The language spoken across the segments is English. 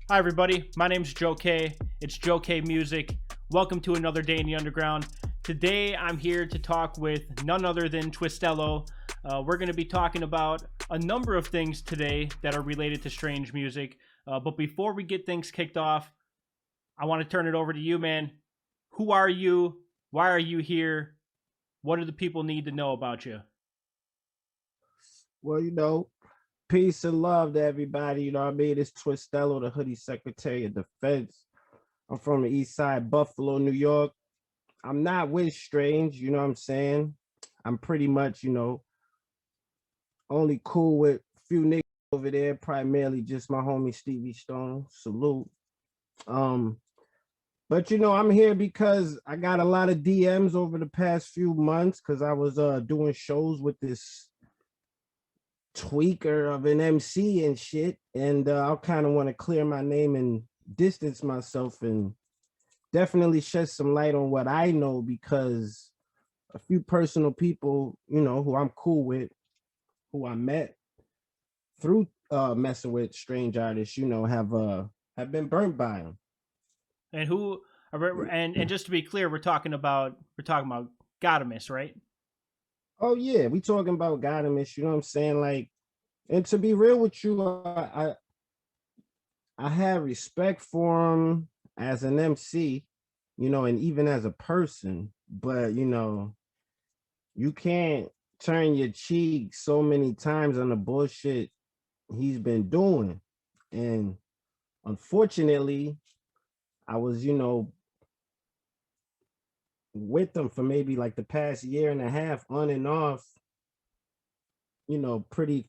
Hi, everybody. My name's Joe K. It's Joe K Music. Welcome to another day in the underground. Today, I'm here to talk with none other than Twistello. We're going to be talking about a number of things today that are related to strange music. But before we get things kicked off, I want to turn it over to you, man. Who are you? Why are you here? What do the people need to know about you? Well, peace and love to everybody. You know what I mean? It's Twistello, the hoodie secretary of defense. I'm from the east side, Buffalo, New York. I'm not with strange, you know what I'm saying? I'm pretty much, only cool with a few niggas over there, primarily just my homie Stevie Stone. Salute. Um, but I'm here because I got a lot of DMs over the past few months because I was doing shows with this tweaker of an MC and shit. And I kind of want to clear my name and distance myself and definitely shed some light on what I know because a few personal people, who I'm cool with, who I met through messing with strange artists, have been burnt by them. And who? And just to be clear, we're talking about Godemis, right? Oh yeah, we talking about Godemis, you know what I'm saying? Like, and to be real with you, I have respect for him as an MC, and even as a person, but you can't turn your cheek so many times on the bullshit he's been doing. And unfortunately, I was, with them for maybe like the past year and a half on and off, pretty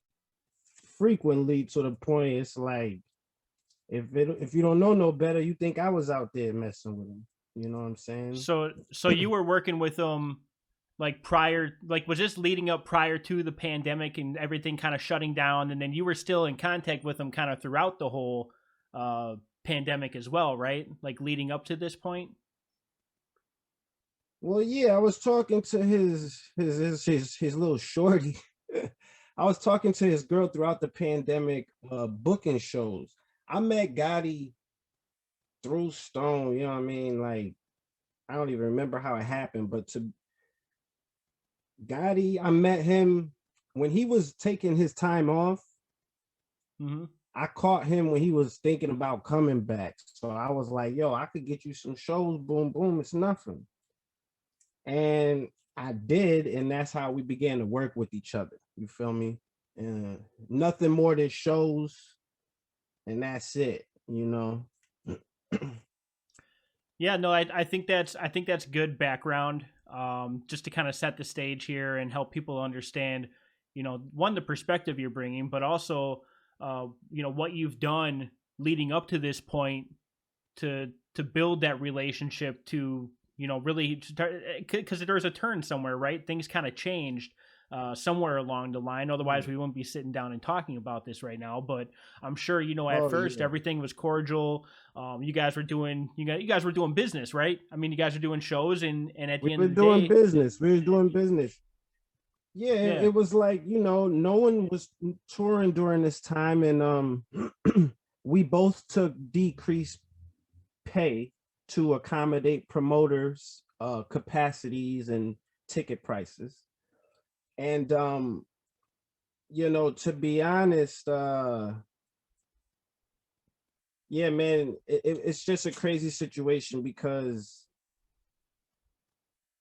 frequently to the point it's like if you don't know no better, you think I was out there messing with him. You know what I'm saying? So you were working with them like prior, like was this leading up prior to the pandemic and everything kind of shutting down, and then you were still in contact with them kind of throughout the whole pandemic as well, right? Like leading up to this point. Well, yeah, I was talking to his little shorty. I was talking to his girl throughout the pandemic, booking shows. I met Gotti through Stone, you know what I mean? Like, I don't even remember how it happened, but to Gotti, I met him when he was taking his time off. Mm-hmm. I caught him when he was thinking about coming back. So I was like, yo, I could get you some shows, boom, boom, it's nothing. And I did, and that's how we began to work with each other. You feel me? Nothing more than shows, and that's it, Yeah, no, I think that's good background, just to kind of set the stage here and help people understand, one, the perspective you're bringing, but also, what you've done leading up to this point to build that relationship to, really, because there's a turn somewhere, right? Things kind of changed somewhere along the line. Otherwise, Yeah. we wouldn't be sitting down and talking about this right now. But I'm sure, at Oh first yeah. everything was cordial. You guys were doing business, right? I mean, you guys were doing shows, and at We the end were of the doing day, business. We were doing business. Yeah, yeah. it was like, no one was touring during this time, and we both took decreased pay to accommodate promoters capacities and ticket prices. And to be honest, yeah, man, it's just a crazy situation because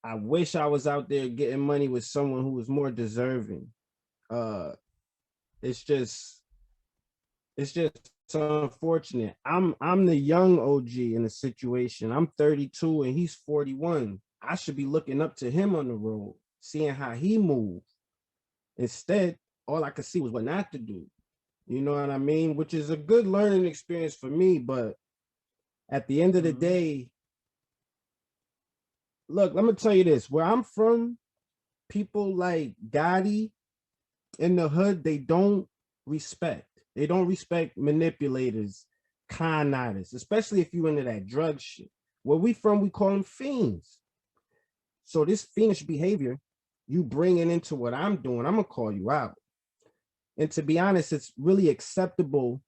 I wish I was out there getting money with someone who was more deserving. uh it's just it's just unfortunate. I'm the young OG in the situation. I'm 32 and he's 41. I should be looking up to him on the road, seeing how he moved. Instead, all I could see was what not to do. You know what I mean? Which is a good learning experience for me. But at the end of the Mm-hmm. day, look, let me tell you this. Where I'm from, people like Gotti in the hood, they don't respect. They don't respect manipulators, con artists, especially if you into that drug shit. Where we from, we call them fiends. So this fiendish behavior, you bring it into what I'm doing, I'm gonna call you out. And to be honest, it's really acceptable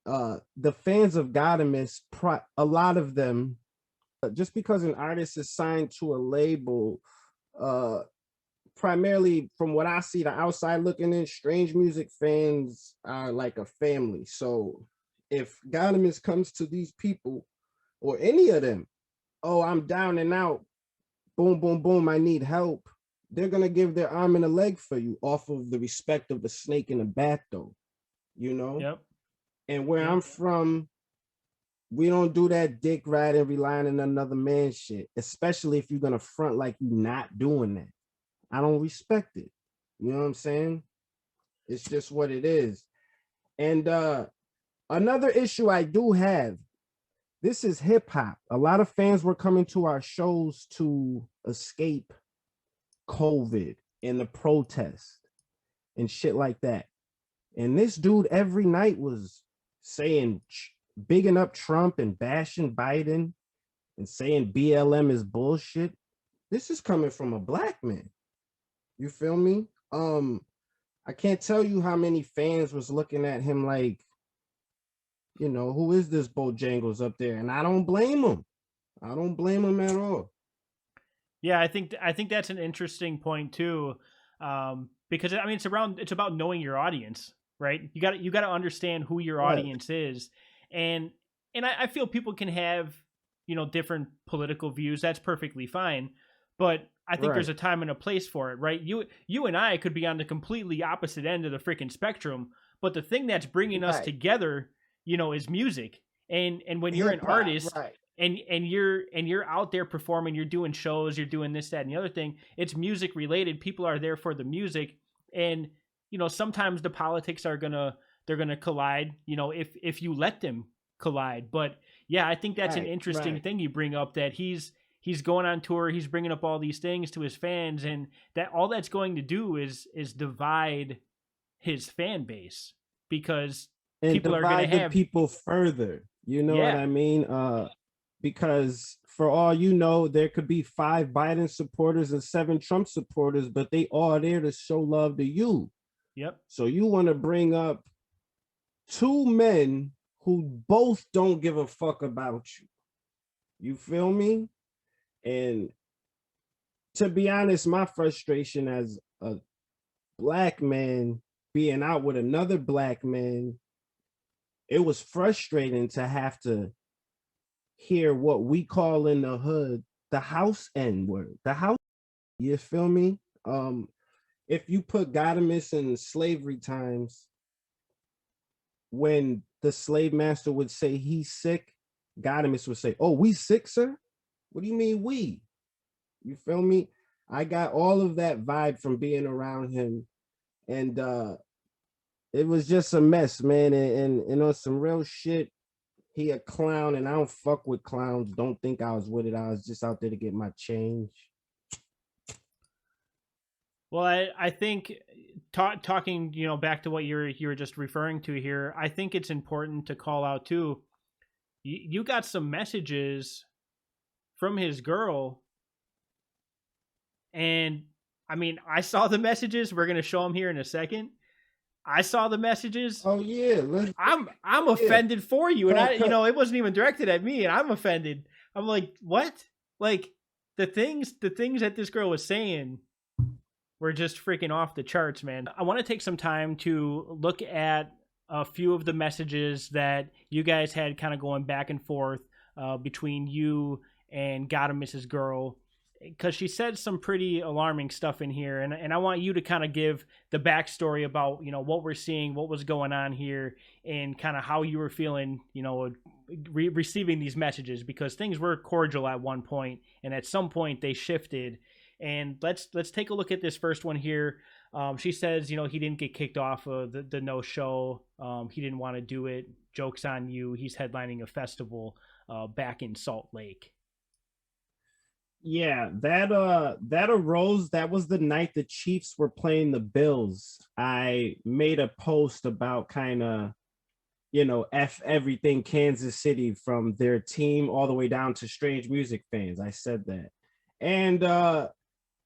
the fans of Godemis, a lot of them, just because an artist is signed to a label, uh, primarily from what I see, the outside looking in, strange music fans are like a family. So if Godemis comes to these people or any of them, oh, I'm down and out, boom, boom, boom, I need help. They're gonna give their arm and a leg for you off of the respect of a snake in a bat, though, you know. Yep. And where Yep. I'm from, we don't do that dick riding, relying on another man shit, especially if you're gonna front like you're not doing that. I don't respect it. You know what I'm saying? It's just what it is. And another issue I do have, this is hip hop. A lot of fans were coming to our shows to escape COVID and the protest and shit like that. And this dude every night was saying, bigging up Trump and bashing Biden and saying BLM is bullshit. This is coming from a black man. You feel me? I can't tell you how many fans was looking at him like, you know, who is this Bojangles up there? And I don't blame him. I don't blame him at all. Yeah, I think that's an interesting point too, because I mean it's about knowing your audience, right? You got to understand who your audience is, and I feel people can have, you know, different political views. That's perfectly fine, but I think there's a time and a place for it, right? You and I could be on the completely opposite end of the freaking spectrum, but the thing that's bringing us together, you know, is music. And when you're an artist, and you're out there performing, you're doing shows, you're doing this, that, and the other thing, it's music related. People are there for the music, and you know, sometimes the politics are they're gonna collide, you know, if you let them collide. But yeah, I think that's an interesting thing you bring up, that he's going on tour, he's bringing up all these things to his fans, and that all that's going to do is divide his fan base, because and people are going to have people further. You know what I mean? Because for all you know, there could be 5 Biden supporters and 7 Trump supporters, but they all there to show love to you. Yep. So you want to bring up 2 men who both don't give a fuck about you. You feel me? And to be honest, my frustration as a black man being out with another black man, it was frustrating to have to hear what we call in the hood the house N word. The house, you feel me? If you put Godemis in slavery times, when the slave master would say he's sick, Godemis would say, "Oh, we sick, sir? What do you mean we?" You feel me? I got all of that vibe from being around him, and it was just a mess, man. And on some real shit, he a clown, and I don't fuck with clowns. Don't think I was with it. I was just out there to get my change. Well, I think talking, you know, back to what you were just referring to here, I think it's important to call out too. You got some messages from his girl, and I mean, I saw the messages. We're gonna show them here in a second. I saw the messages. Oh yeah, I'm offended for you, and you know, it wasn't even directed at me, and I'm offended. I'm like, what? Like the things that this girl was saying were just freaking off the charts, man. I want to take some time to look at a few of the messages that you guys had kind of going back and forth between you and Godemis's girl, because she said some pretty alarming stuff in here, and I want you to kind of give the backstory about, you know, what we're seeing, what was going on here, and kind of how you were feeling, you know, receiving these messages, because things were cordial at one point, and at some point they shifted. And let's take a look at this first one here. She says, you know, he didn't get kicked off of the no show. He didn't want to do it. Joke's on you. He's headlining a festival back in Salt Lake. Yeah, that arose. That was the night the Chiefs were playing the Bills. I made a post about kind of, you know, F everything Kansas City, from their team all the way down to strange music fans. I said that. And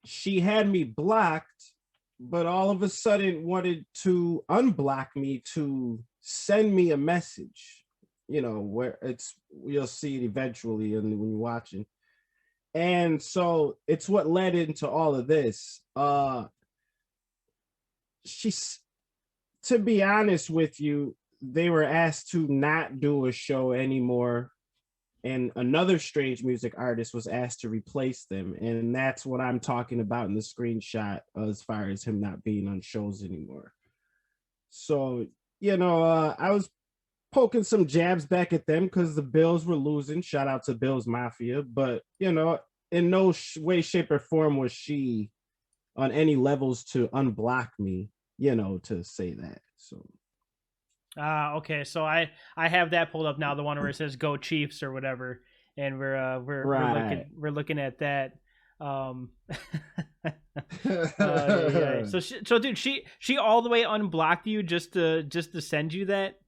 she had me blocked but all of a sudden wanted to unblock me to send me a message, where you'll see it eventually and when you're watching. And so it's what led into all of this. She's To be honest with you, they were asked to not do a show anymore, and another strange music artist was asked to replace them, and that's what I'm talking about in the screenshot as far as him not being on shows anymore. So I was poking some jabs back at them because the Bills were losing. Shout out to Bills Mafia, but in no way, shape, or form was she on any levels to unblock me, to say that. So Okay, so I have that pulled up now, the one where it says "Go Chiefs" or whatever, and right. we're looking at that. Yeah. So dude, she all the way unblocked you just to send you that.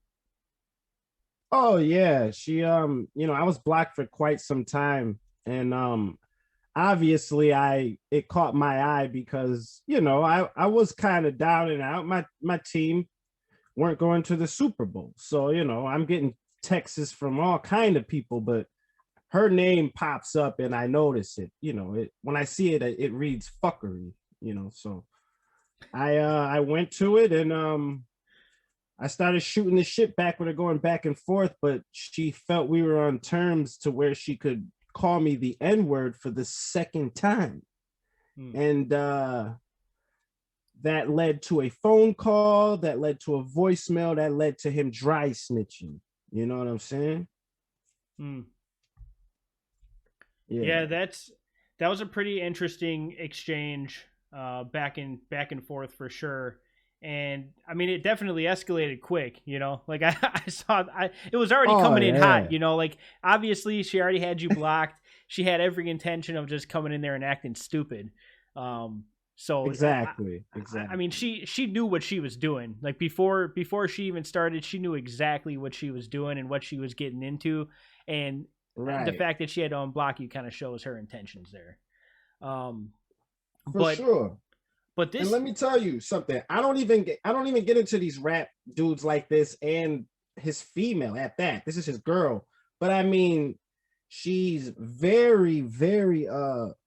Oh yeah, she I was blocked for quite some time, and obviously it caught my eye because I was kind of down and out. My team weren't going to the Super Bowl, so I'm getting texts from all kind of people, but her name pops up and I notice it. When I see it, it reads fuckery. So I went to it, and I started shooting the shit back with her, going back and forth, but she felt we were on terms to where she could call me the N-word for the second time. And that led to a phone call, that led to a voicemail, that led to him dry snitching. You know what I'm saying? Yeah, that was a pretty interesting exchange, back and forth for sure. And I mean, it definitely escalated quick, like I saw, it was already coming in hot, like obviously she already had you blocked. She had every intention of just coming in there and acting stupid. So exactly. I mean, she knew what she was doing. Like before she even started, she knew exactly what she was doing and what she was getting into. And right. The fact that she had to unblock you kind of shows her intentions there. For sure. But this, and let me tell you something. I don't even get into these rap dudes like this, and his female at that. This is his girl. But I mean, she's very, very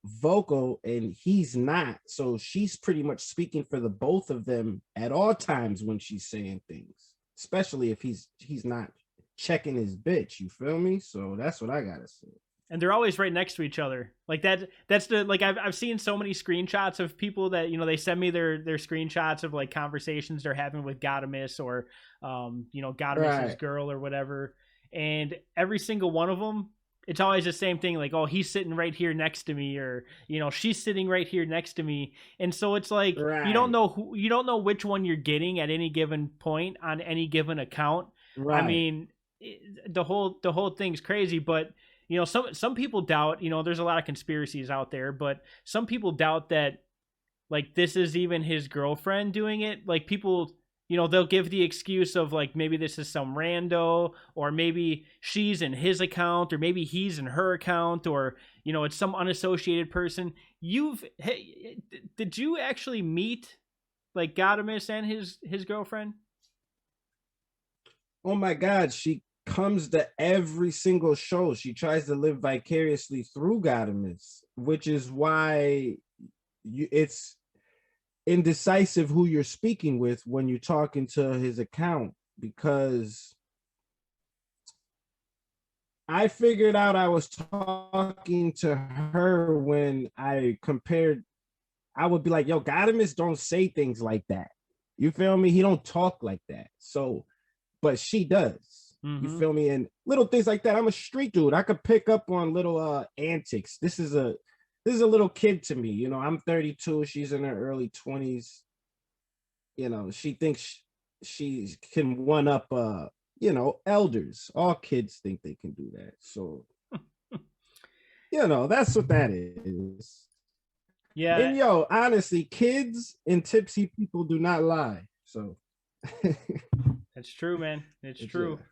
vocal, and he's not. So she's pretty much speaking for the both of them at all times when she's saying things, especially if he's not checking his bitch. You feel me? So that's what I gotta say. And they're always right next to each other. Like that's the, like I've seen so many screenshots of people that they send me their screenshots of like conversations they're having with Godemis or Godemis's girl or whatever, and every single one of them, it's always the same thing, like, oh, he's sitting right here next to me, or she's sitting right here next to me. And so it's like you don't know which one you're getting at any given point on any given account. I mean, the whole thing's crazy. But some people doubt, there's a lot of conspiracies out there, but some people doubt that, like, this is even his girlfriend doing it. Like, people, they'll give the excuse of, like, maybe this is some rando, or maybe she's in his account, or maybe he's in her account, or, it's some unassociated person. Did you actually meet, like, Godemis and his girlfriend? Oh my God, she comes to every single show. She tries to live vicariously through Godemis, which is why it's indecisive who you're speaking with when you're talking to his account, because I figured out I was talking to her when I compared. I would be like, yo, Godemis don't say things like that. You feel me? He don't talk like that. So, but she does. Mm-hmm. You feel me? And little things like that. I'm a street dude. I could pick up on little antics. This is a little kid to me. I'm 32. She's in her early 20s. She thinks she can one up elders. All kids think they can do that. So that's what that is. Yeah. And honestly, kids and tipsy people do not lie. So that's true, man. It's true. Yeah.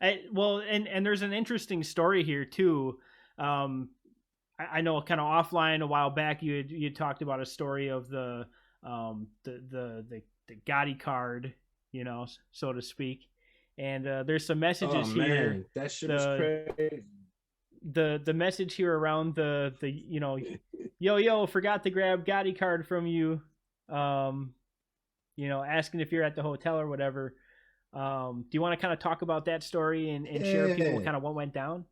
And there's an interesting story here too. I know kind of offline a while back you talked about a story of the the Godi card, you know, so to speak. And there's some messages Oh here. man, that shit was The crazy. the message here around the you know, yo forgot to grab Godi card from you. You know, asking if you're at the hotel or whatever. Do you want to kind of talk about that story and share people Yeah, kind of what went down?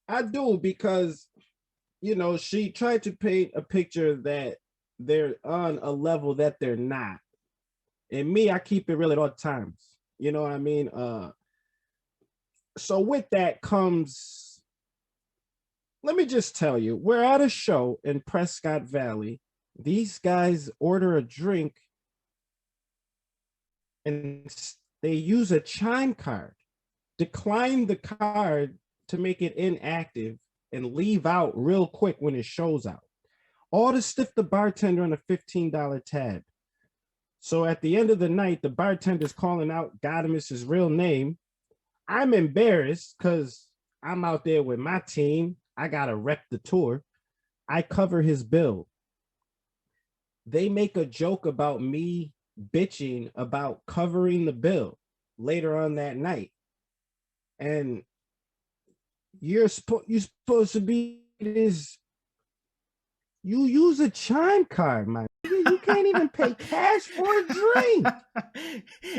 I do because she tried to paint a picture that they're on a level that they're not. And me, I keep it real at all times. You know what I mean? So with that comes, let me just tell you, we're at a show in Prescott Valley. These guys order a drink and they use a Chime card, decline the card to make it inactive, and leave out real quick when it shows out. All to stiff the bartender on a $15 tab. So at the end of the night, the bartender's calling out Godemis' real name. I'm embarrassed because I'm out there with my team. I got to rep the tour. I cover his bill. They make a joke about me bitching about covering the bill later on that night. And you're supposed to be this. You use a Chime card, man. You can't even pay cash for a drink.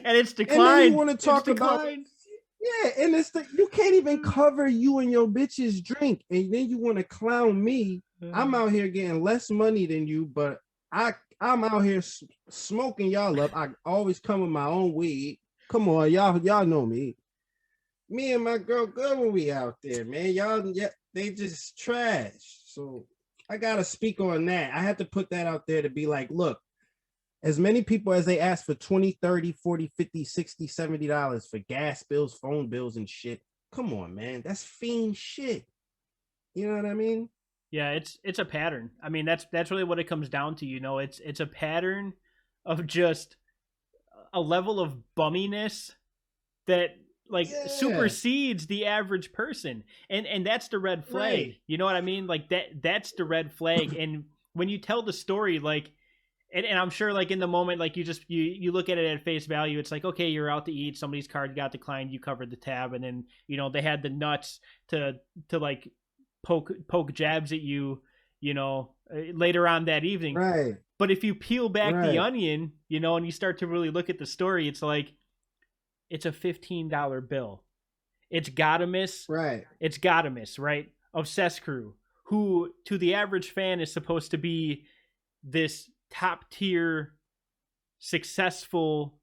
And it's declined. And then you want to talk about, yeah, and you can't even cover you and your bitch's drink. And then you want to clown me. I'm out here getting less money than you, but I'm out here smoking y'all up. I always come with my own weed. Come on, y'all know me. Me and my girl good when we out there, man. They just trash. So I gotta speak on that. I had to put that out there to be like, look, as many people as they ask for 20, 30, 40, 50, 60, $70 for gas bills, phone bills, and shit. Come on, man. That's fiend shit. You know what I mean? Yeah, it's a pattern. I mean, that's really what it comes down to, you know. It's a pattern of just a level of bumminess that supersedes the average person. And that's the red flag. Right. You know what I mean? Like that's the red flag. And when you tell the story, like, and I'm sure like in the moment, like you look at it at face value, it's like, okay, you're out to eat, somebody's card got declined, you covered the tab, and then, you know, they had the nuts to like poke jabs at you, you know, later on that evening. Right. But if you peel back the onion, you know, and you start to really look at the story, it's like, it's a $15 bill. It's Godemis. Right. It's Godemis, right? Of Cess Crew, who to the average fan is supposed to be this top tier, successful,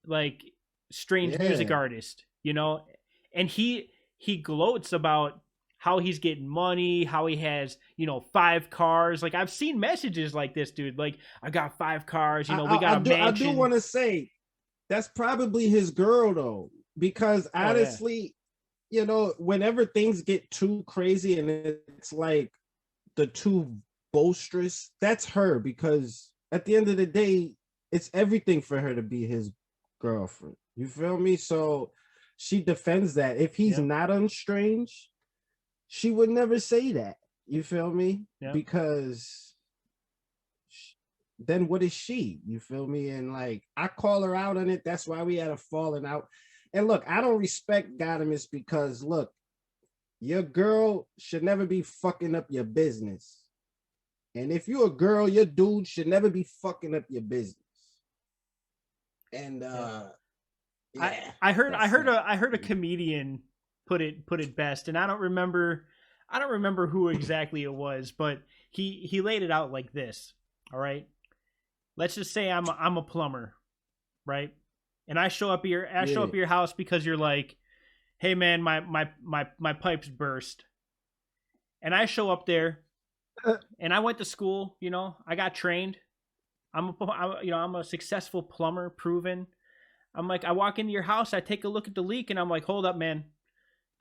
like strange music artist, you know? And he gloats about how he's getting money, how he has, you know, 5 cars. Like I've seen messages like this, dude. Like, I got 5 cars, you know, we got a mansion. I do want to say that's probably his girl though, because honestly, you know, whenever things get too crazy and it's like the too boisterous, that's her, because at the end of the day, it's everything for her to be his girlfriend. You feel me? So she defends that. If he's not on Strange, she would never say that. You feel me? Yeah. Because then what is she? You feel me? And like, I call her out on it. That's why we had a falling out. And look, I don't respect Godemis because look, your girl should never be fucking up your business. And if you're a girl, your dude should never be fucking up your business. And I heard a comedian put it best, and I don't remember who exactly it was, but he laid it out like this. All right, let's just say I'm a plumber, right? And I show up at your house because you're like, hey man, my pipes burst, and I show up there, and I went to school, you know, I got trained. I'm a successful plumber, proven. I'm like, I walk into your house, I take a look at the leak, and I'm like, hold up, man,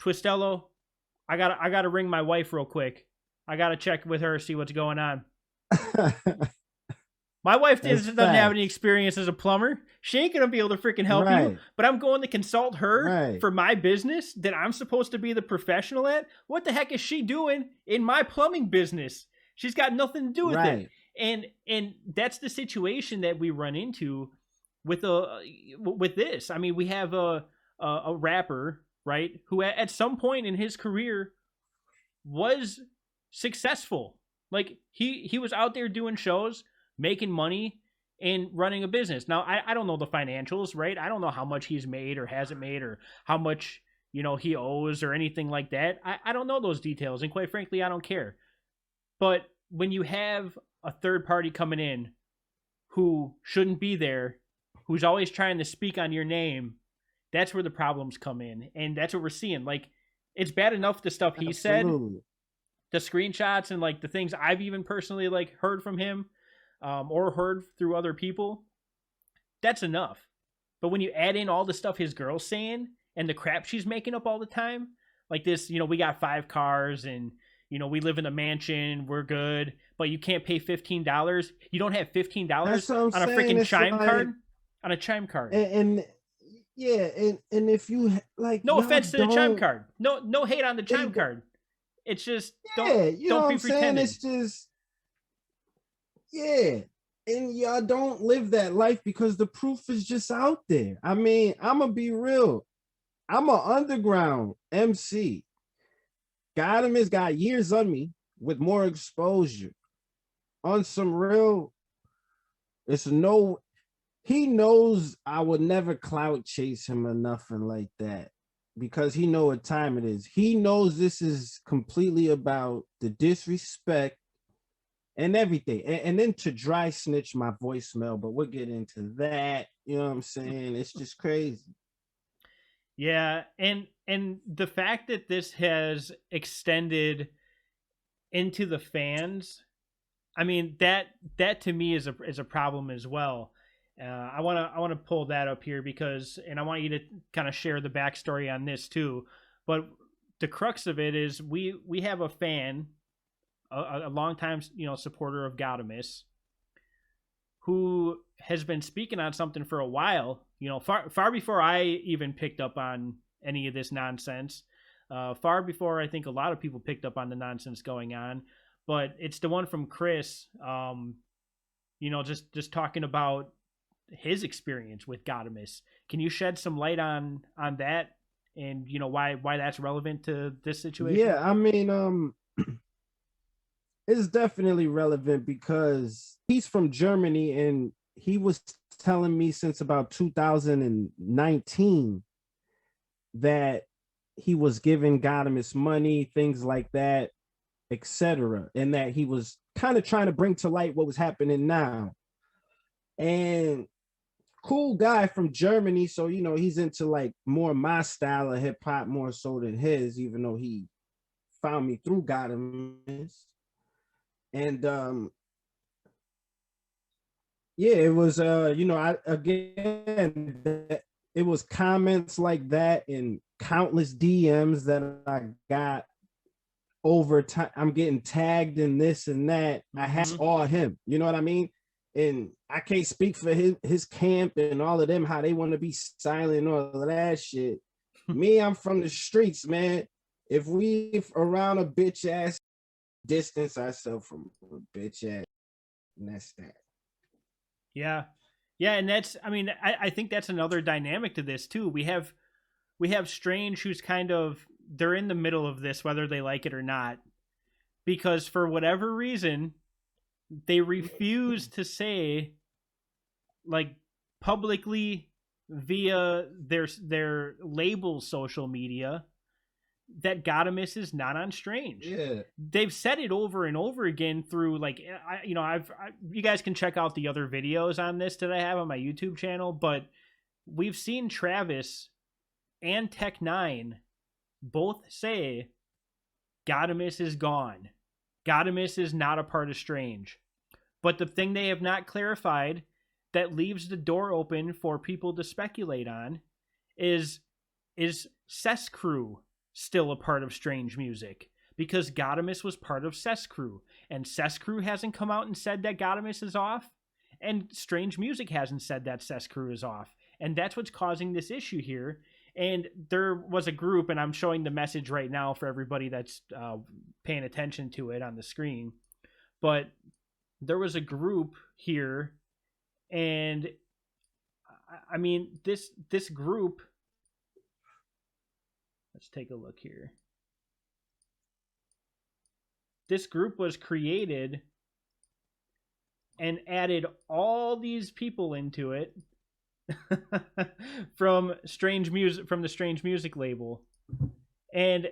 Twistello, I gotta ring my wife real quick. I gotta check with her, see what's going on. My wife doesn't have any experience as a plumber. She ain't gonna be able to freaking help you. But I'm going to consult her for my business that I'm supposed to be the professional at. What the heck is she doing in my plumbing business? She's got nothing to do with it. Right. And that's the situation that we run into with this. I mean, we have a rapper, right, who at some point in his career was successful. Like he was out there doing shows, making money, and running a business. Now I don't know the financials, right? I don't know how much he's made or hasn't made, or how much he owes or anything like that. I don't know those details, and quite frankly, I don't care. But when you have a third party coming in who shouldn't be there, who's always trying to speak on your name, that's where the problems come in. And that's what we're seeing. Like, it's bad enough the stuff he Absolutely. said, the screenshots, and like the things I've even personally like heard from him, or heard through other people. That's enough. But when you add in all the stuff his girl's saying and the crap she's making up all the time, like this, we got 5 cars, and we live in a mansion, we're good, but you can't pay $15. You don't have $15 on a freaking Chime card? On a Chime card. And yeah, and if you like, no offense to the Chime card. No hate on the Chime card. It's just don't be pretending. It's just and y'all don't live that life because the proof is just out there. I mean, I'm gonna be real. I'm an underground MC. Godemis got years on me with more exposure. On some real, he knows I would never clout chase him or nothing like that, because he know what time it is. He knows this is completely about the disrespect and everything. And then to dry snitch my voicemail, but we'll get into that. You know what I'm saying? It's just crazy. Yeah, and the fact that this has extended into the fans, I mean, that to me is a problem as well. I want to pull that up here and I want you to kind of share the backstory on this too. But the crux of it is we have a fan, a longtime supporter of Godemis, who has been speaking on something for a while. Far before I even picked up on any of this nonsense. Far before I think a lot of people picked up on the nonsense going on. But it's the one from Chris. Just talking about his experience with Godemis. Can you shed some light on that, and why that's relevant to this situation? Yeah, I mean, it's definitely relevant because he's from Germany, and he was telling me since about 2019 that he was giving Godemis money, things like that, etc., and that he was kind of trying to bring to light what was happening now. And cool guy from Germany, so he's into like more my style of hip hop more so than his, even though he found me through Godemis. And it was it was comments like that and countless DMs that I got over time. I'm getting tagged in this and that. I have all him, you know what I mean? And I can't speak for his camp and all of them, how they want to be silent and all of that shit. Me, I'm from the streets, man. If we around a bitch ass, distance ourselves from a bitch ass, and that's that. Yeah, and that's, I mean, I think that's another dynamic to this too. We have Strange, who's kind of, they're in the middle of this, whether they like it or not, because for whatever reason, they refuse to say, like, publicly via their label social media, that Godemis is not on Strange. Yeah, they've said it over and over again through, like, you guys can check out the other videos on this that I have on my YouTube channel, but we've seen Travis and Tech9 both say Godemis is gone. Godemis is not a part of Strange. But the thing they have not clarified that leaves the door open for people to speculate on is Cess Crew still a part of Strange Music? Because Godemis was part of Cess Crew, and Cess Crew hasn't come out and said that Godemis is off, and Strange Music hasn't said that Cess Crew is off. And that's what's causing this issue here. And there was a group, and I'm showing the message right now for everybody that's paying attention to it on the screen. but there was a group here, and I mean this group. Let's take a look here. This group was created and added all these people into it from the Strange Music label. And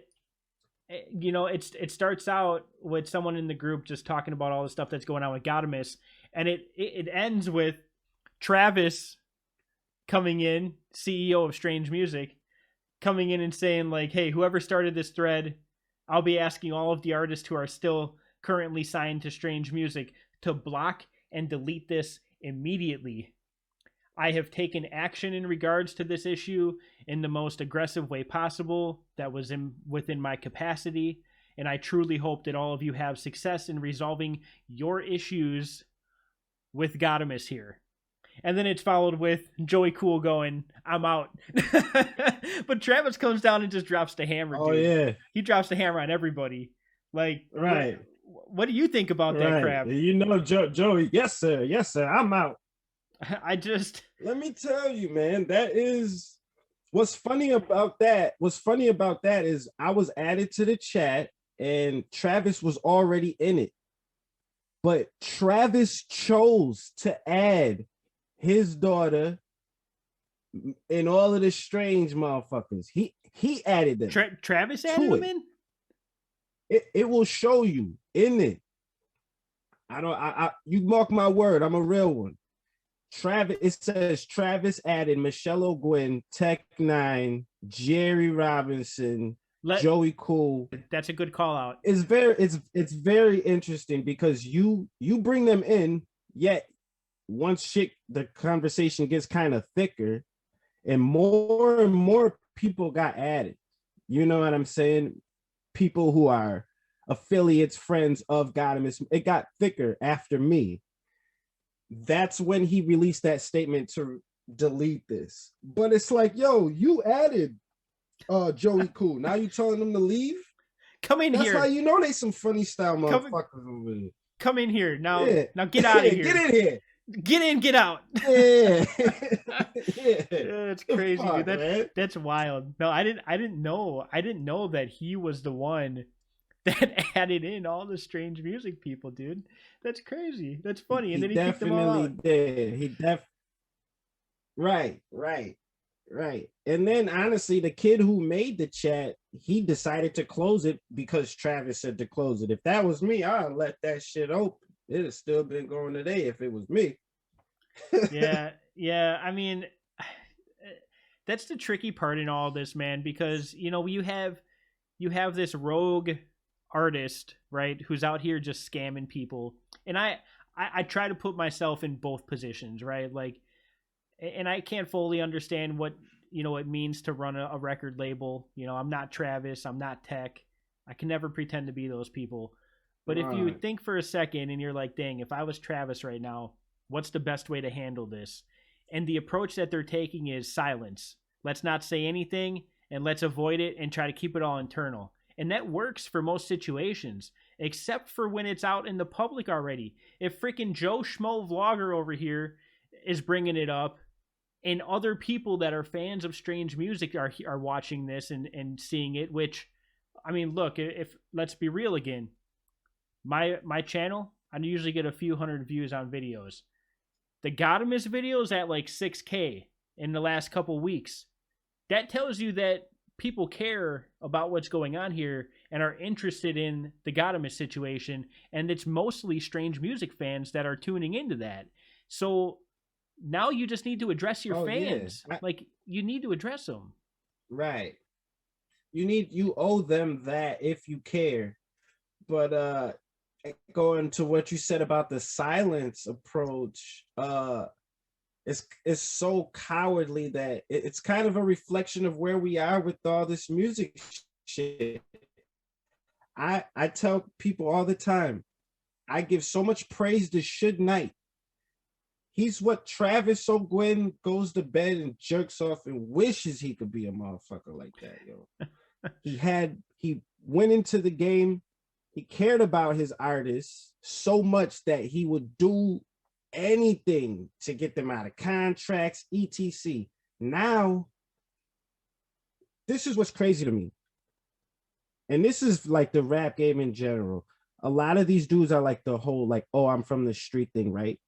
you know, it starts out with someone in the group just talking about all the stuff that's going on with Godemis, and it ends with Travis coming in, CEO of Strange Music, coming in and saying like, hey, whoever started this thread, I'll be asking all of the artists who are still currently signed to Strange Music to block and delete this immediately. I have taken action in regards to this issue in the most aggressive way possible that was within my capacity, and I truly hope that all of you have success in resolving your issues with Godemis here. And then it's followed with Joey Cool going, I'm out. But Travis comes down and just drops the hammer, dude. Oh, yeah. He drops the hammer on everybody. Like, right. What do you think about that crap? You know, Joey, yes, sir, I'm out. Let me tell you, man, that is what's funny about that. What's funny about that is I was added to the chat and Travis was already in it. But Travis chose to add his daughter and all of the strange motherfuckers. He added them. Travis added them in? It will show you in it. You mark my word, I'm a real one. Travis, it says Travis added Michelle O'Gwen, Tech Nine, Jerry Robinson, Joey Cool. That's a good call out. It's very interesting because you bring them in, yet once the conversation gets kind of thicker, and more people got added. You know what I'm saying? People who are affiliates, friends of Godemis. It got thicker after me. That's when he released that statement to delete this. But it's like, yo, you added Joey Cool. Now you telling them to leave? Come in here. That's how you know they some funny style motherfuckers over there. Come in here. Now get out of here. Get in here. Get in, get out. Yeah. That's crazy, dude. That's wild. No, I didn't know that he was the one that added in all the Strange Music people, dude. That's crazy. That's funny. And then he kicked them all out. Did. Right. And then honestly, the kid who made the chat, he decided to close it because Travis said to close it. If that was me, I'd let that shit open. It'd have still been going today if it was me. Yeah. I mean, that's the tricky part in all this, man, because you know you have this rogue artist, right, who's out here just scamming people, and I try to put myself in both positions, right, like, and I can't fully understand what it means to run a record label. I'm not Travis, I'm not Tech, I can never pretend to be those people. But if you think for a second and you're like, dang, if I was Travis right now, what's the best way to handle this? And the approach that they're taking is silence. Let's not say anything and let's avoid it and try to keep it all internal. And that works for most situations, except for when it's out in the public already. If freaking Joe Schmo Vlogger over here is bringing it up and other people that are fans of Strange Music are watching this and seeing it, which, I mean, look, if let's be real again, my channel, I usually get a few hundred views on videos. The Godemis videos at like 6K in the last couple weeks. That tells you that people care about what's going on here and are interested in the Godemis situation, and it's mostly Strange Music fans that are tuning into that. So now you just need to address your fans. Yeah. Like, you need to address them. Right. You owe them that if you care. But going to what you said about the silence approach, it's so cowardly that it's kind of a reflection of where we are with all this music shit. I tell people all the time, I give so much praise to Suge Knight. He's what Travis O'Gwen goes to bed and jerks off and wishes he could be a motherfucker like that, yo. He went into the game. He cared about his artists. so much that he would do anything to get them out of contracts, etc. Now, this is what's crazy to me. And this is like the rap game in general. A lot of these dudes are like the whole, like, oh, I'm from the street thing, right?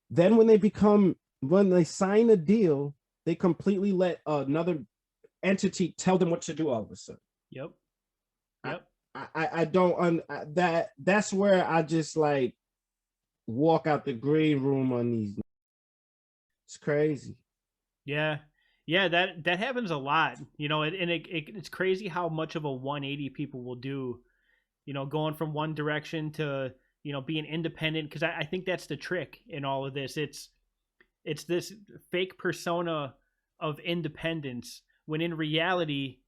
Then when they sign a deal, they completely let another entity tell them what to do all of a sudden. Yep. I don't that's where I just like walk out the green room on these. It's crazy. Yeah. That happens a lot, and it's crazy how much of a 180 people will do, going from one direction to, being independent. Cause I think that's the trick in all of this. It's this fake persona of independence when in reality,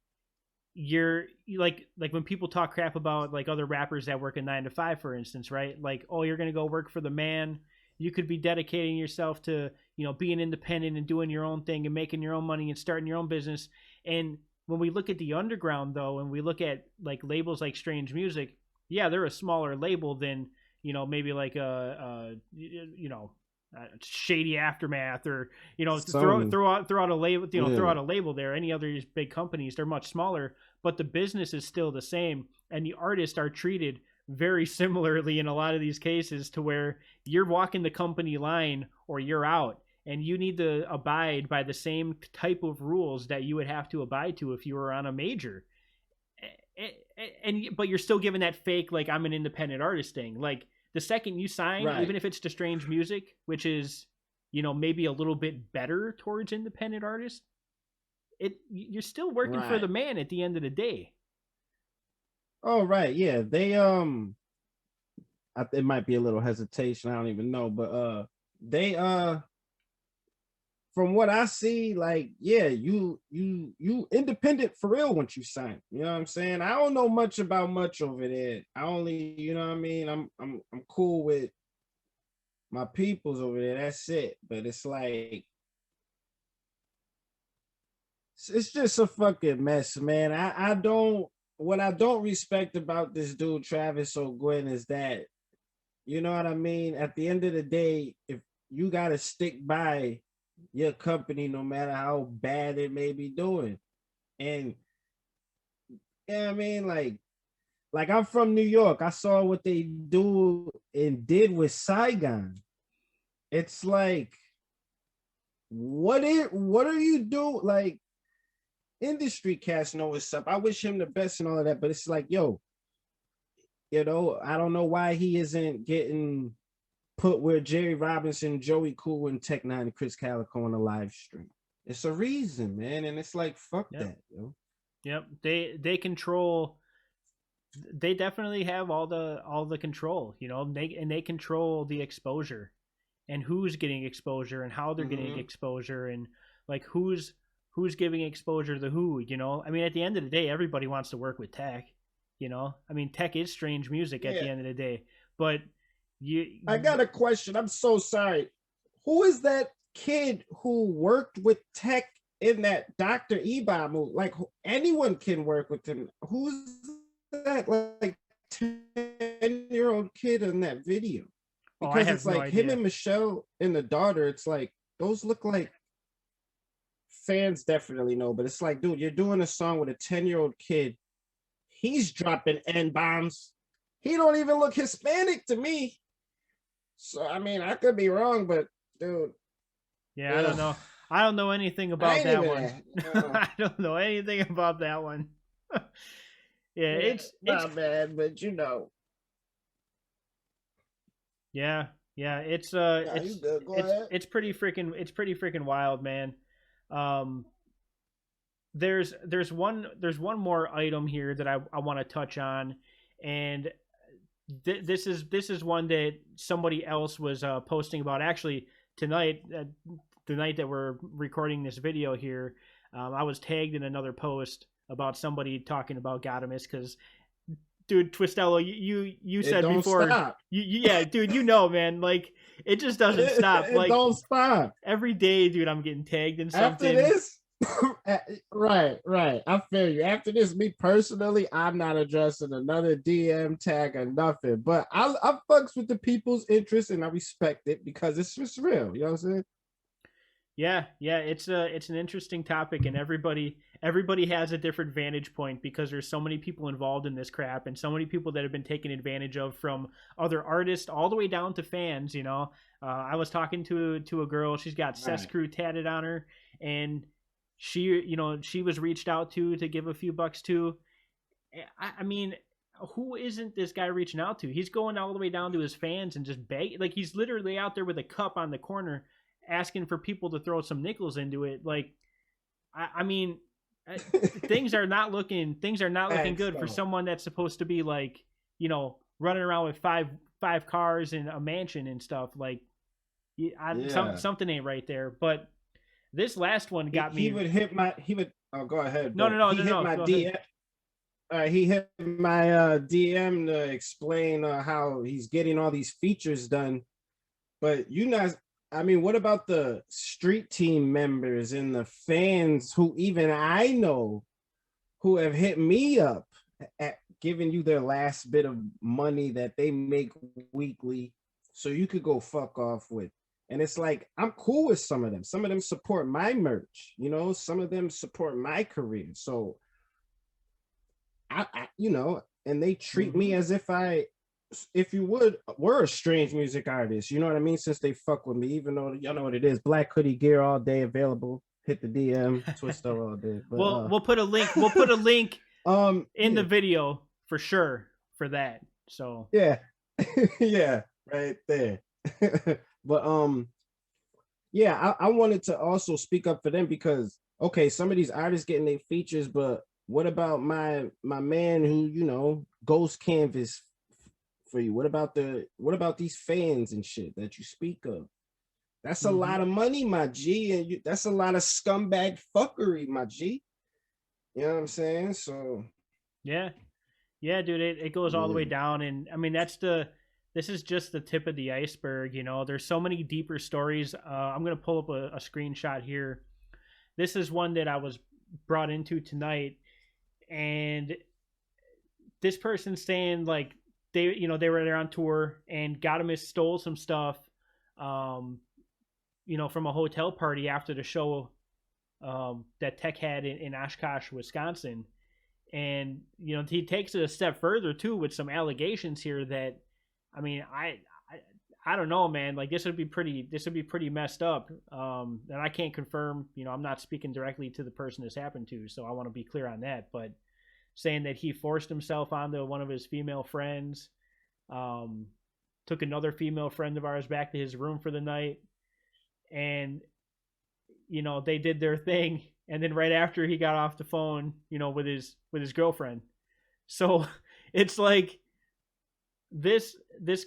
you're like when people talk crap about like other rappers that work a 9 to 5, for instance, right? Like, oh, you're going to go work for the man. You could be dedicating yourself to, being independent and doing your own thing and making your own money and starting your own business. And when we look at the underground though, and we look at like labels like Strange Music, yeah, they're a smaller label than, maybe like Shady Aftermath, or throw out a label, throw out a label there. Any other big companies, they're much smaller, but the business is still the same, and the artists are treated very similarly in a lot of these cases, to where you're walking the company line or you're out, and you need to abide by the same type of rules that you would have to abide to if you were on a major. But you're still given that fake, like, I'm an independent artist thing. Like, the second you sign, right, even if it's to Strange Music, which is, maybe a little bit better towards independent artists, you're still working for the man at the end of the day. Oh, right. Yeah. They, it might be a little hesitation. I don't even know, but, they, from what I see, like, yeah, you independent for real once you sign. You know what I'm saying? I don't know much about much over there. I only, you know what I mean? I'm cool with my peoples over there. That's it. But it's like, it's just a fucking mess, man. What I don't respect about this dude, Travis O'Gwen, is that, you know what I mean? At the end of the day, if you got to stick by your company, no matter how bad it may be doing. And yeah, I mean, like I'm from New York. I saw what they do and did with Saigon. It's like, what are you doing? Like, industry cats know what's up. I wish him the best and all of that, but it's like, yo, I don't know why he isn't getting put where Jerry Robinson, Joey Cool, and Tech Nine and Chris Calico on a live stream. It's a reason, man, and it's like, fuck that, yo. Yep, they control. They definitely have all the control, they control the exposure, and who's getting exposure, and how they're getting exposure, and like who's giving exposure to who. I mean, at the end of the day, everybody wants to work with Tech. I mean, Tech is Strange Music at the end of the day, but. I got a question. I'm so sorry. Who is that kid who worked with Tech in that Dr. Ebot movie? Like, anyone can work with him. Who's that, like, 10-year-old kid in that video? Because it's like him and Michelle and the daughter. It's like, those look like, fans definitely know, but it's like, dude, you're doing a song with a 10-year-old kid. He's dropping N-bombs. He don't even look Hispanic to me. So, I mean, I could be wrong, but dude. Yeah, I don't know. I don't know anything about that one. I don't know anything about that one. It's not bad, but Yeah, it's pretty freaking wild, man. There's one more item here that I want to touch on, and this is one that somebody else was posting about actually tonight, the night that we're recording this video here. I was tagged in another post about somebody talking about Godemis, because dude, Twistello, you said before, yeah, dude, man, like, it just doesn't stop. Like, don't stop every day, dude. I'm getting tagged in something. After this, Right. I feel you. After this, me personally, I'm not addressing another DM tag or nothing. But I fucks with the people's interest and I respect it because it's just real. You know what I'm saying? Yeah, it's an interesting topic, and everybody has a different vantage point because there's so many people involved in this crap, and so many people that have been taken advantage of from other artists all the way down to fans. I was talking to a girl. She's got Cess Right. Crew tatted on her, and she was reached out to give a few bucks to. I mean, who isn't this guy reaching out to? He's going all the way down to his fans and just beg, like he's literally out there with a cup on the corner, asking for people to throw some nickels into it. Like, I mean, things are not looking Thanks, good for though. someone that's supposed to be like, running around with five cars and a mansion and stuff. Like, Yeah. something ain't right there. But this last one got He me. would hit my he would oh go ahead, No, no, but no, he no, hit no. my Go ahead. DM. He hit my DM to explain how he's getting all these features done. But you not, I mean, what about the street team members and the fans who even I know who have hit me up at giving you their last bit of money that they make weekly so you could go fuck off with. And it's like, I'm cool with some of them. Some of them support my merch, some of them support my career. So and they treat me Mm-hmm. as if you would, we're a strange music artist. You know what I mean? Since they fuck with me, even though y'all know what it is, Black Hoodie gear all day available. Hit the DM, Twistello all day. But We'll put a link. We'll put a link in the yeah, video for sure for that. So yeah, yeah, right there. But yeah, I wanted to also speak up for them because okay, some of these artists getting their features, but what about my man who goes canvas for you? What about these fans and shit that you speak of? That's a mm-hmm. lot of money, my G, and that's a lot of scumbag fuckery, my G. You know what I'm saying? So Yeah, yeah, dude, it goes all the way yeah, down, and I mean this is just the tip of the iceberg. There's so many deeper stories. I'm gonna pull up a screenshot here. This is one that I was brought into tonight, and this person's saying like they were there on tour and Godemis stole some stuff, um, from a hotel party after the show that Tech had in Oshkosh, Wisconsin. And he takes it a step further too with some allegations here that, I mean, I don't know, man. Like this would be pretty messed up. And I can't confirm. I'm not speaking directly to the person this happened to, so I want to be clear on that. But saying that he forced himself onto one of his female friends, um, took another female friend of ours back to his room for the night, and they did their thing, and then right after he got off the phone, with his girlfriend. So it's like this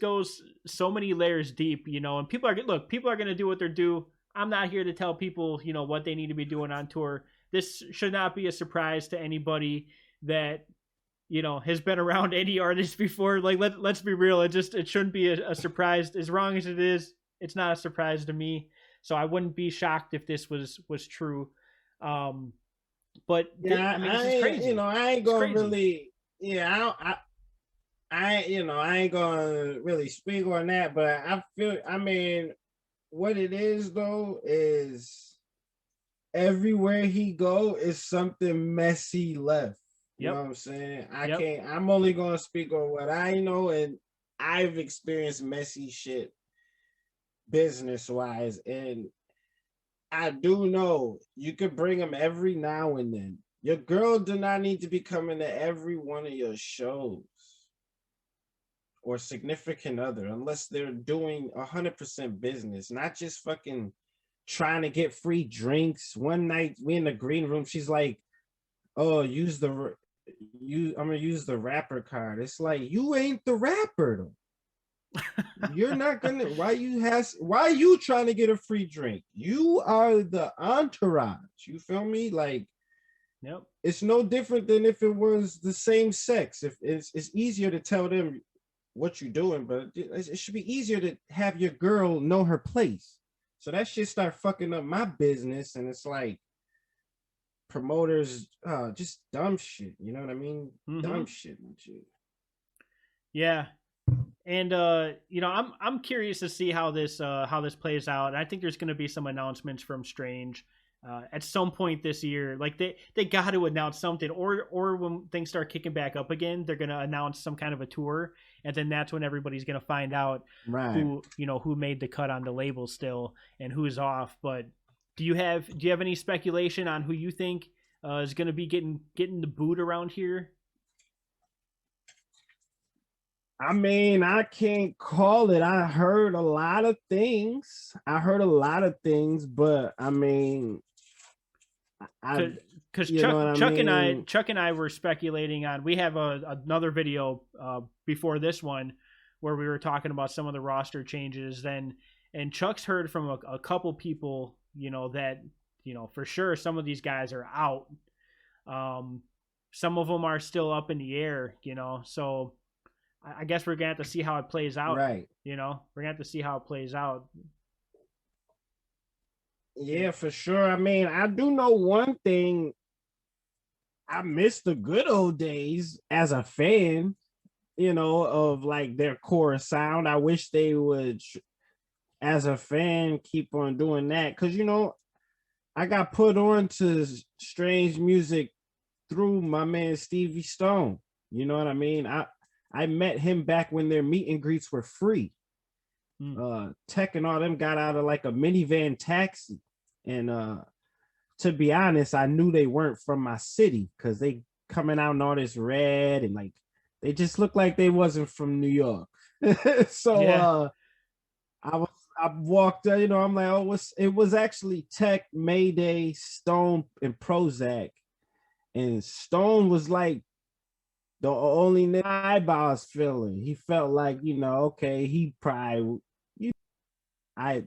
goes so many layers deep, and people are going to do what they're due. I'm not here to tell people, what they need to be doing on tour. This should not be a surprise to anybody that has been around any artist before. Like let's be real, it shouldn't be a surprise. As wrong as it is, it's not a surprise to me. So I wouldn't be shocked if this was true. Um, but yeah. I mean, this I is ain't, crazy. I ain't It's gonna crazy. really, yeah. I ain't gonna really speak on that, but I feel, I mean, what it is though is everywhere he go is something messy left. You know Yep. what I'm saying? Yep. I'm only gonna speak on what I know, and I've experienced messy shit business wise, and I do know you could bring them every now and then. Your girl do not need to be coming to every one of your shows or significant other unless they're doing 100% business, not just fucking trying to get free drinks. One night we in the green room, she's like, "Oh, I'm gonna use the rapper card." It's like you ain't the rapper though. You're not gonna. Why are you trying to get a free drink? You are the entourage. You feel me? Like Yep. it's no different than if it was the same sex. If it's easier to tell them what you're doing, but it should be easier to have your girl know her place. So that shit start fucking up my business, and it's like promoters, just dumb shit. You know what I mean? Mm-hmm. Dumb shit. Yeah. And I'm curious to see how this plays out. I think there's going to be some announcements from Strange at some point this year. Like they got to announce something, or when things start kicking back up again, they're going to announce some kind of a tour, and then that's when everybody's going to find out Right. who made the cut on the label still and who's off. But do you have any speculation on who you think is going to be getting the boot around here? I mean, I can't call it. I heard a lot of things. But I mean, I Because you know what I mean? Chuck and I were speculating on. We have another video before this one where we were talking about some of the roster changes. Then and Chuck's heard from a couple people, that for sure some of these guys are out. Some of them are still up in the air, So I guess we're gonna have to see how it plays out. Right. We're gonna have to see how it plays out. Yeah, for sure. I mean, I do know one thing. I miss the good old days as a fan, of like their core sound. I wish they would, as a fan, keep on doing that. Cause I got put on to strange music through my man Stevie Stone. You know what I mean? I met him back when their meet and greets were free. Tech and all them got out of like a minivan taxi. And to be honest, I knew they weren't from my city because they coming out in all this red and like they just looked like they wasn't from New York. So yeah. I walked, I'm like, oh, it was actually Tech, Mayday, Stone, and Prozac. And Stone was like the only eyeballs feeling. He felt like, okay, he probably,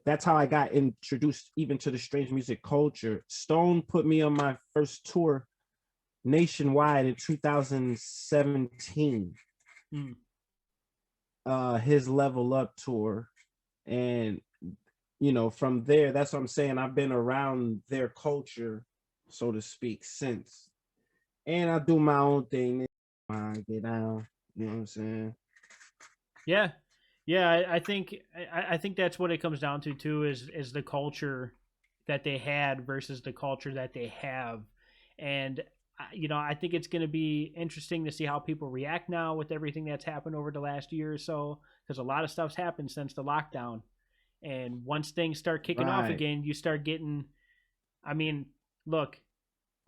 that's how I got introduced even to the strange music culture. Stone put me on my first tour nationwide in 2017. His Level Up tour. And, from there, that's what I'm saying. I've been around their culture, so to speak, since. And I do my own thing. I get down, you know what I'm saying? Yeah. I think that's what it comes down to too. Is the culture that they had versus the culture that they have, and I think it's going to be interesting to see how people react now with everything that's happened over the last year or so, because a lot of stuff's happened since the lockdown, and once things start kicking off again, you start getting. I mean, look,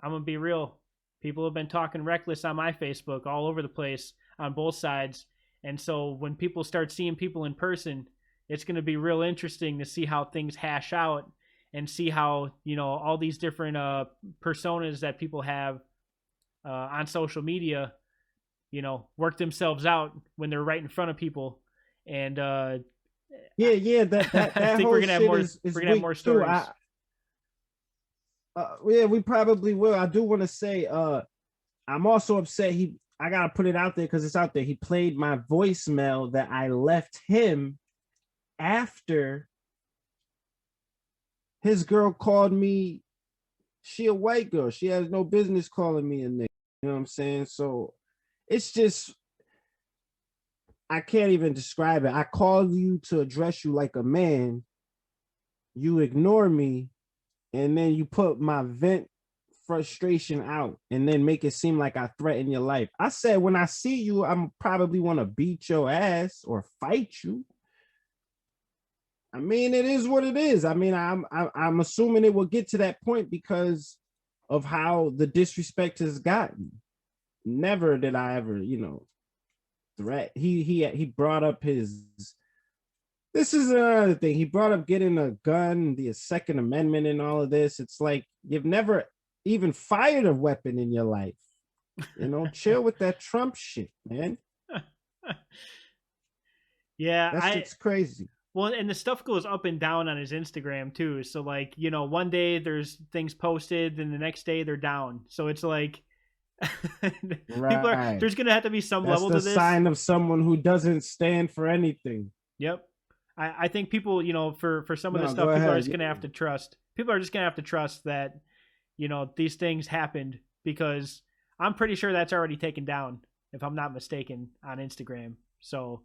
I'm gonna be real. People have been talking reckless on my Facebook all over the place on both sides. And so when people start seeing people in person, it's going to be real interesting to see how things hash out and see how, all these different personas that people have on social media, work themselves out when they're right in front of people. And that I think we're going to have more, we're going to have more stories. Yeah, we probably will. I do want to say, I'm also upset. I gotta put it out there because it's out there. He played my voicemail that I left him after his girl called me. She a white girl. She has no business calling me a nigga. You know what I'm saying? So it's just, I can't even describe it. I called you to address you like a man. You ignore me, and then you put my frustration out and then make it seem like I threaten your life. I said, when I see you, I'm probably want to beat your ass or fight you. I mean, it is what it is. I mean, I'm assuming it will get to that point because of how the disrespect has gotten. Never did I ever, threat. He brought up his. This is another thing. He brought up getting a gun, the Second Amendment, and all of this. It's like you've never even fired a weapon in your life. Chill with that Trump shit, man. Yeah, that shit's crazy. Well, and the stuff goes up and down on his Instagram too. So like, one day there's things posted, then the next day they're down. So it's like right. There's gonna have to be some level to this. That's the sign of someone who doesn't stand for anything. Yep. I think people, for some of the stuff, people are just gonna have to trust. People are just gonna have to trust that, these things happened, because I'm pretty sure that's already taken down, if I'm not mistaken, on Instagram. So,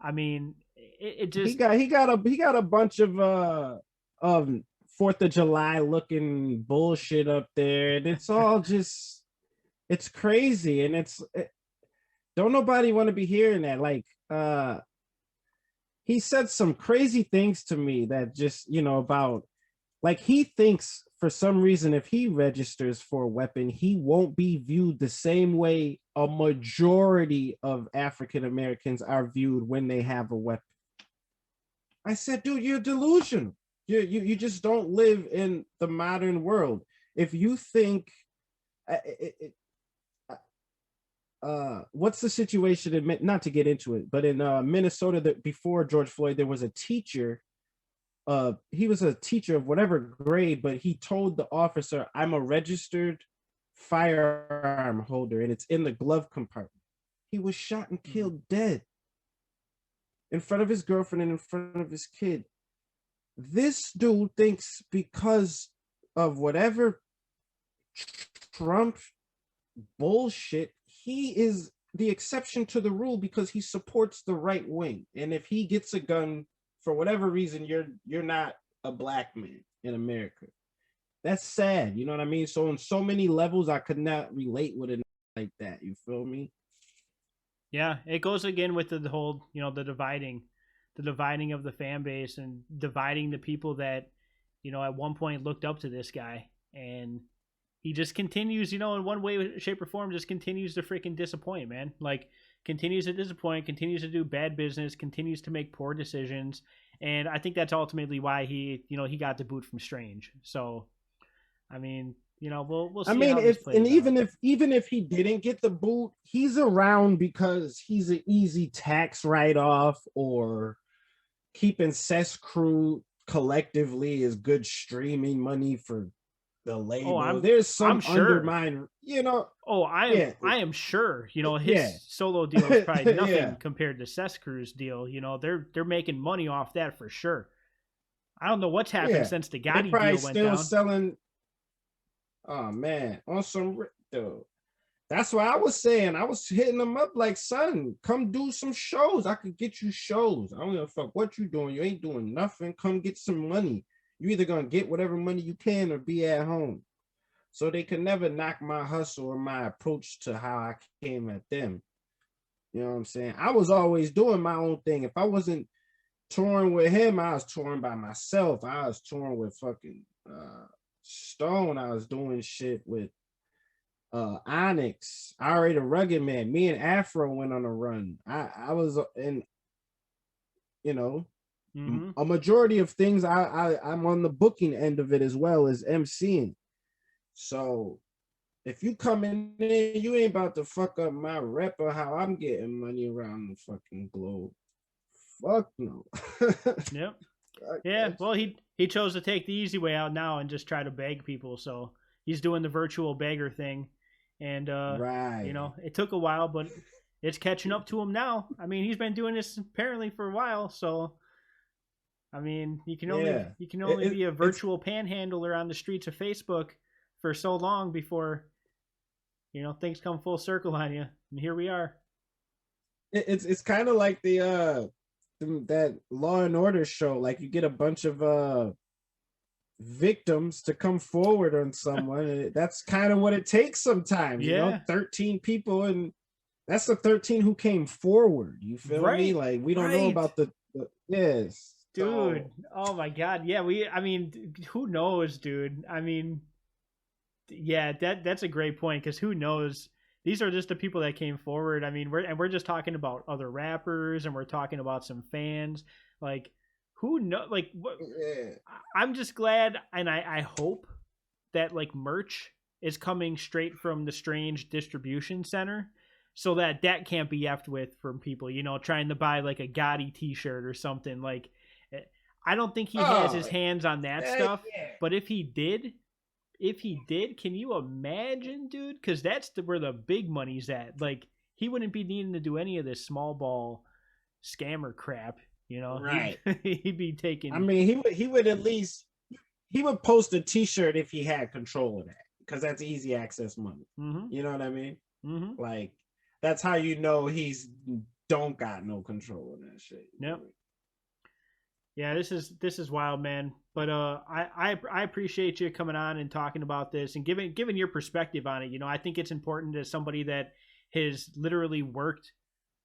I mean, it He just, got a bunch of 4th of July looking bullshit up there, and it's all just, it's crazy, and don't nobody want to be hearing that. Like, he said some crazy things to me that just, about, like, he thinks for some reason if he registers for a weapon, he won't be viewed the same way a majority of African Americans are viewed when they have a weapon. I said, dude, you're delusional. You just don't live in the modern world. If you think, what's the situation in, not to get into it, but in Minnesota, that before George Floyd, there was a teacher. He was a teacher of whatever grade, but he told the officer, I'm a registered firearm holder and it's in the glove compartment. He was shot and killed dead in front of his girlfriend and in front of his kid. This dude thinks because of whatever Trump bullshit, he is the exception to the rule because he supports the right wing. And if he gets a gun for whatever reason, you're not a black man in America. That's sad. You know what I mean? So on so many levels, I could not relate with it like that. You feel me? yeah, it goes again with the whole, the dividing of the fan base, and dividing the people that, at one point looked up to this guy. And he just continues, in one way, shape, or form, just continues to freaking disappoint, man. Like, continues to disappoint, continues to do bad business, continues to make poor decisions. And I think that's ultimately why he got the boot from Strange. So, I mean, we'll see. I mean, how this plays out. even if he didn't get the boot, he's around because he's an easy tax write-off, or keeping Cess Crew collectively is good streaming money for the label. There's some undermine, Oh, I am sure. His solo deal is probably nothing compared to Cess Crew's deal. They're making money off that for sure. I don't know what's happened since the Godi deal went down. Selling. Oh man, on some though. That's why I was saying, I was hitting them up like, son, come do some shows. I could get you shows. I don't give a fuck what you doing. You ain't doing nothing. Come get some money. You either gonna get whatever money you can or be at home. So they could never knock my hustle or my approach to how I came at them. You know what I'm saying? I was always doing my own thing. If I wasn't touring with him, I was touring by myself. I was touring with fucking Stone. I was doing shit with Onyx, Ari the Rugged Man. Me and Afro went on a run. I was in, a majority of things. I'm on the booking end of it as well as MCing. So if you come in there, you ain't about to fuck up my rep or how I'm getting money around the fucking globe. Fuck no. Yep. Yeah. Well, he chose to take the easy way out now and just try to beg people. So he's doing the virtual beggar thing. And, right. It took a while, but it's catching up to him now. I mean, he's been doing this apparently for a while. So, I mean, you can only be a virtual panhandler on the streets of Facebook for so long before, things come full circle on you. And here we are. It's kind of like that Law and Order show. Like, you get a bunch of victims to come forward on someone. That's kind of what it takes sometimes. 13 people, and that's the 13 who came forward. You feel me? Like, we don't know about the yes, dude. So. Oh my god. Yeah, who knows, dude? I mean, yeah, that's a great point, because who knows? These are just the people that came forward. I mean, we're just talking about other rappers, and we're talking about some fans. Like, who knows? Like, I'm just glad, and I hope that, like, merch is coming straight from the Strange distribution center, so that can't be effed with from people, trying to buy like a Godi t-shirt or something. Like, I don't think he has his hands on that stuff, but if he did, can you imagine, dude? Because that's where the big money's at. Like, he wouldn't be needing to do any of this small ball scammer crap. Right. He'd be taking. I mean, he would at least, he would post a t-shirt if he had control of that. because that's easy access money. You know what I mean? Like that's how you know he's don't got no control in that shit. Yep. Yeah, this is wild, man. But I appreciate you coming on and talking about this and giving your perspective on it. You know, I think it's important as somebody that has literally worked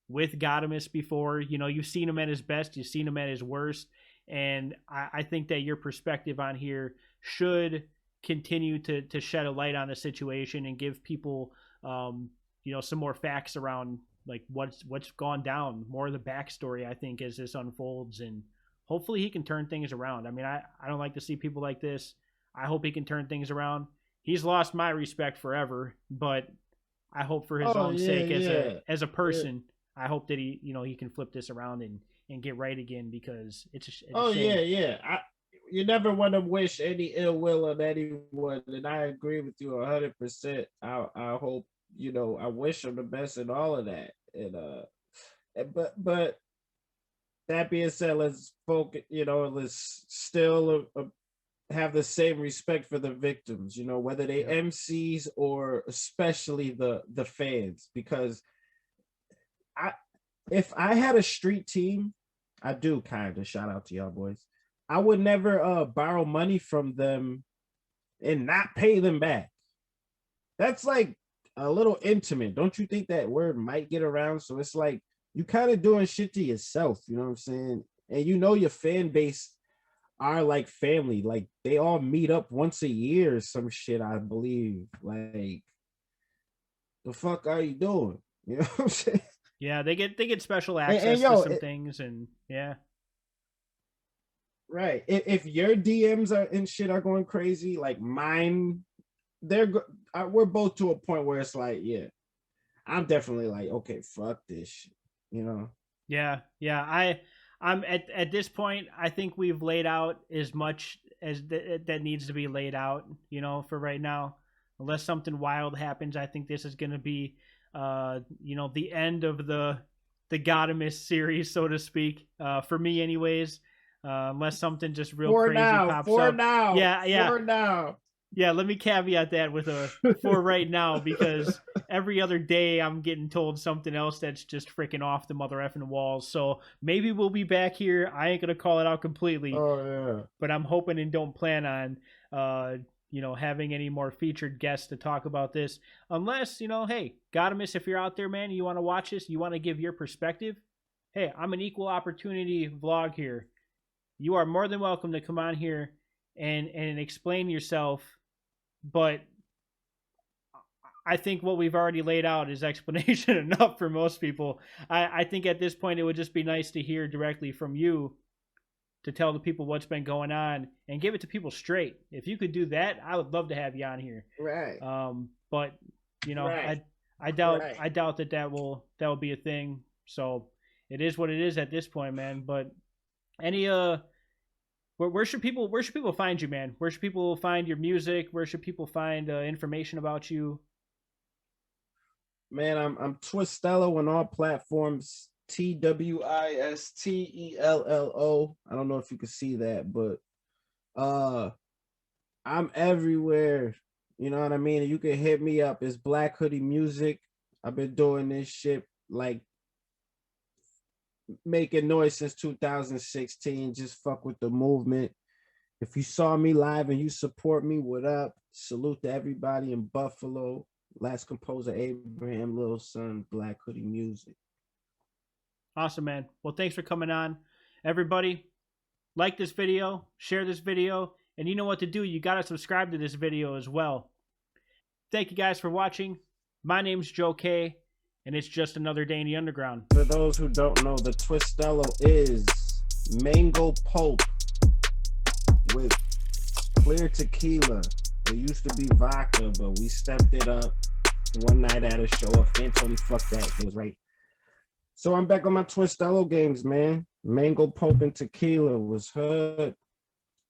with Godemis before. You know, you've seen him at his best, you've seen him at his worst, and I think that your perspective on here should continue to shed a light on the situation and give people, you know, some more facts around like what's gone down, more of the backstory. I think as this unfolds, and hopefully he can turn things around. I mean, I don't like to see people like this. I hope he can turn things around. He's lost my respect forever, but I hope for his own sake as a person, I hope that he, you know, he can flip this around and get right again, because it's a shame. You never want to wish any ill will on anyone, and I agree with you 100%. I hope, you know, I wish him the best in all of that. And but that being said, let's focus. You know, let's still have the same respect for the victims. You know, whether they MCs or especially the fans, because if I had a street team, I do kind of shout out to y'all boys. I would never borrow money from them and not pay them back. That's like a little intimate. Don't you think that word might get around? So it's like you kind of doing shit to yourself, you know what I'm saying? And you know your fan base are like family. Like they all meet up once a year or some shit, I believe. Like, the fuck are you doing? You know what I'm saying? Yeah, they get special access to some things, and yeah. Right. If your DMs and shit are going crazy, like mine, we're both to a point where it's like, yeah, I'm definitely like, okay, fuck this shit, you know? Yeah. I'm at this point, I think we've laid out as much as that needs to be laid out, you know, for right now. Unless something wild happens, I think this is going to be, you know, the end of the Godemis series, so to speak, for me anyways. Unless something just real crazy pops up. Yeah, let me caveat that with a for right now, because every other day I'm getting told something else that's just freaking off the mother effing walls. So maybe we'll be back here. I ain't gonna call it out completely. But I'm hoping and don't plan on you know, having any more featured guests to talk about this. Unless, you know, hey, Godemis, if you're out there, man, you want to watch this, you want to give your perspective. Hey, I'm an equal opportunity vlog here. You are more than welcome to come on here and explain yourself. But I think what we've already laid out is explanation enough for most people. I think at this point it would just be nice to hear directly from you to tell the people what's been going on and give it to people straight. If you could do that, I would love to have you on here. Right. But you know, I doubt that will be a thing. So it is what it is at this point, man. But any where should people find you, man? Where should people find your music? Where should people find information about you? Man, I'm Twistello on all platforms. Twistello. I don't know if you can see that, but I'm everywhere. You know what I mean? You can hit me up. It's Black Hoodie Music. I've been doing this shit, like making noise since 2016. Just fuck with the movement. If you saw me live and you support me, what up? Salute to everybody in Buffalo. Last composer Abraham, Little Son, Black Hoodie Music. Awesome, man. Well, thanks for coming on. Everybody, like this video, share this video, and you know what to do. You got to subscribe to this video as well. Thank you guys for watching. My name's Joe K, and it's just another day in the underground. For those who don't know, the Twistello is mango pulp with clear tequila. It used to be vodka, but we stepped it up one night at a show. A fan told me, fuck that. It was right. So I'm back on my Twistello games, man. Mango pulp and tequila was hood.